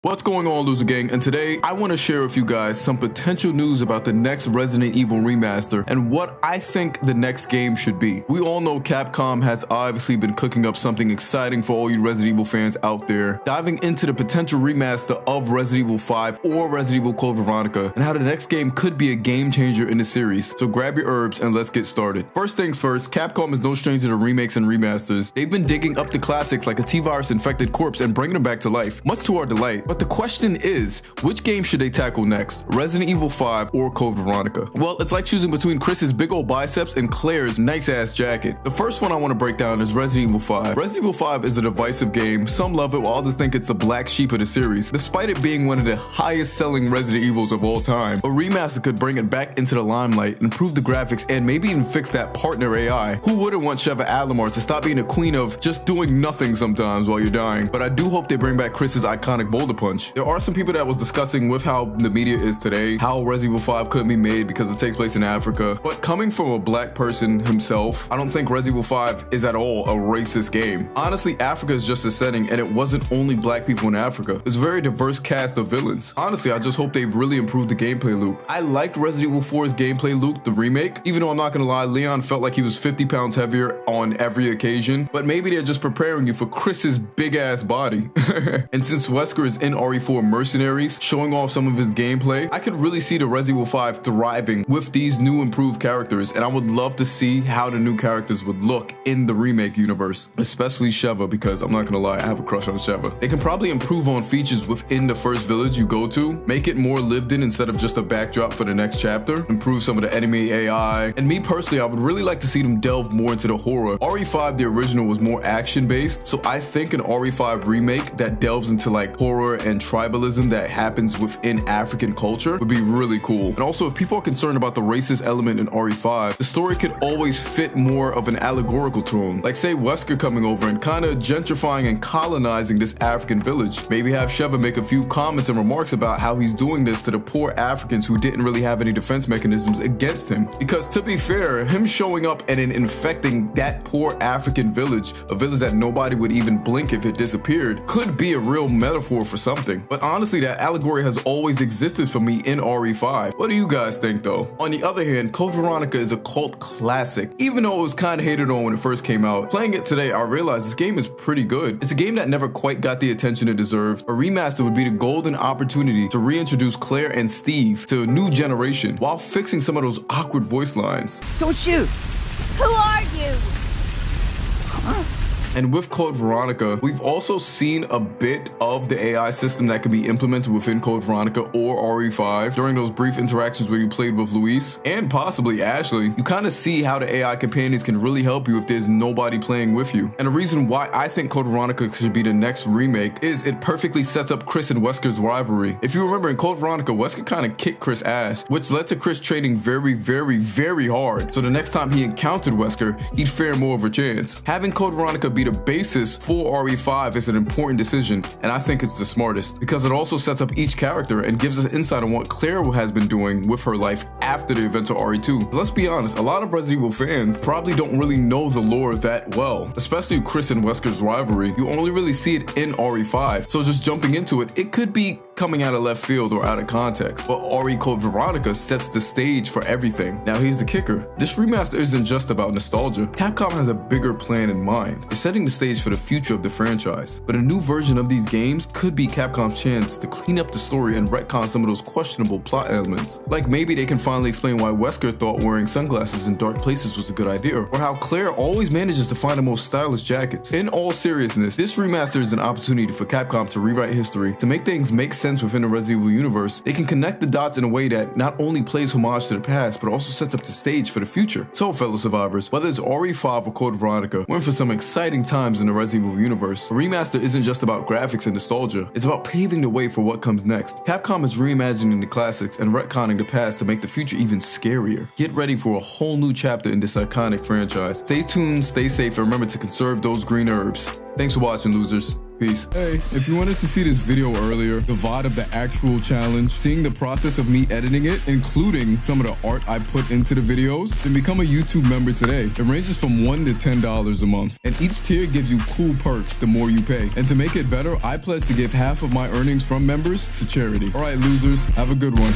What's going on, Loser Gang? And today I want to share with you guys some potential news about the next Resident Evil remaster and what I think the next game should be. We all know Capcom has obviously been cooking up something exciting for all you Resident Evil fans out there, diving into the potential remaster of Resident Evil 5 or Resident Evil Code Veronica and how the next game could be a game changer in the series. So grab your herbs and let's get started. First things first, Capcom is no stranger to remakes and remasters. They've been digging up the classics like a T-virus infected corpse and bringing them back to life, much to our delight. But the question is, which game should they tackle next? Resident Evil 5 or Code Veronica? Well, it's like choosing between Chris's big old biceps and Claire's nice ass jacket. The first one I want to break down is Resident Evil 5. Resident Evil 5 is a divisive game. Some love it while others think it's the black sheep of the series. Despite it being one of the highest selling Resident Evils of all time, a remaster could bring it back into the limelight, improve the graphics, and maybe even fix that partner AI. Who wouldn't want Sheva Alomar to stop being a queen of just doing nothing sometimes while you're dying? But I do hope they bring back Chris's iconic boulder punch. There are some people that was discussing with how the media is today, how Resident Evil 5 couldn't be made because it takes place in Africa. But coming from a black person himself, I don't think Resident Evil 5 is at all a racist game. Honestly, Africa is just a setting and it wasn't only black people in Africa. It's a very diverse cast of villains. Honestly, I just hope they've really improved the gameplay loop. I liked Resident Evil 4's gameplay loop, the remake, even though I'm not gonna lie, Leon felt like he was 50 pounds heavier on every occasion. But maybe they're just preparing you for Chris's big ass body. And since Wesker is in RE4 Mercenaries, showing off some of his gameplay, I could really see the Resident Evil 5 thriving with these new improved characters, and I would love to see how the new characters would look in the remake universe, especially Sheva, because I'm not gonna lie, I have a crush on Sheva. They can probably improve on features within the first village you go to, make it more lived in instead of just a backdrop for the next chapter, improve some of the enemy AI, and me personally, I would really like to see them delve more into the horror. RE5, the original, was more action-based, so I think an RE5 remake that delves into like horror and tribalism that happens within African culture would be really cool. And also, if people are concerned about the racist element in RE5, the story could always fit more of an allegorical tone. Like say Wesker coming over and kind of gentrifying and colonizing this African village. Maybe have Sheva make a few comments and remarks about how he's doing this to the poor Africans who didn't really have any defense mechanisms against him. Because to be fair, him showing up and then infecting that poor African village, a village that nobody would even blink if it disappeared, could be a real metaphor for something. But honestly, that allegory has always existed for me in RE5. What do you guys think though? On the other hand, Code Veronica is a cult classic. Even though it was kind of hated on when it first came out, playing it today, I realized this game is pretty good. It's a game that never quite got the attention it deserved. A remaster would be the golden opportunity to reintroduce Claire and Steve to a new generation while fixing some of those awkward voice lines. Don't shoot! Who are you? Huh? And with Code Veronica, we've also seen a bit of the AI system that can be implemented within Code Veronica or RE5 during those brief interactions where you played with Luis and possibly Ashley. You kind of see how the AI companions can really help you if there's nobody playing with you. And the reason why I think Code Veronica should be the next remake is it perfectly sets up Chris and Wesker's rivalry. If you remember in Code Veronica, Wesker kind of kicked Chris' ass, which led to Chris training very hard. So the next time he encountered Wesker, he'd fare more of a chance. Having Code Veronica be the basis for RE5 is an important decision, and I think it's the smartest because it also sets up each character and gives us insight on what Claire has been doing with her life after the events of RE2. Let's be honest, a lot of Resident Evil fans probably don't really know the lore that well, especially Chris and Wesker's rivalry. You only really see it in RE5, so just jumping into it, it could be coming out of left field or out of context. But RE Code Veronica sets the stage for everything. Now here's the kicker. This remaster isn't just about nostalgia. Capcom has a bigger plan in mind. They're setting the stage for the future of the franchise. But a new version of these games could be Capcom's chance to clean up the story and retcon some of those questionable plot elements. Like maybe they can finally explain why Wesker thought wearing sunglasses in dark places was a good idea, or how Claire always manages to find the most stylish jackets. In all seriousness, this remaster is an opportunity for Capcom to rewrite history, to make things make sense within the Resident Evil universe. They can connect the dots in a way that not only plays homage to the past, but also sets up the stage for the future. So fellow survivors, whether it's RE5 or Code Veronica, we're in for some exciting times in the Resident Evil universe. A remaster isn't just about graphics and nostalgia, it's about paving the way for what comes next. Capcom is reimagining the classics and retconning the past to make the future even scarier. Get ready for a whole new chapter in this iconic franchise. Stay tuned, stay safe, and remember to conserve those green herbs. Thanks for watching, losers. Peace. Hey, if you wanted to see this video earlier, the VOD of the actual challenge, seeing the process of me editing it, including some of the art I put into the videos, then become a YouTube member today. It ranges from $1 to $10 a month, and each tier gives you cool perks the more you pay. And to make it better, I pledge to give half of my earnings from members to charity. All right, losers, have a good one.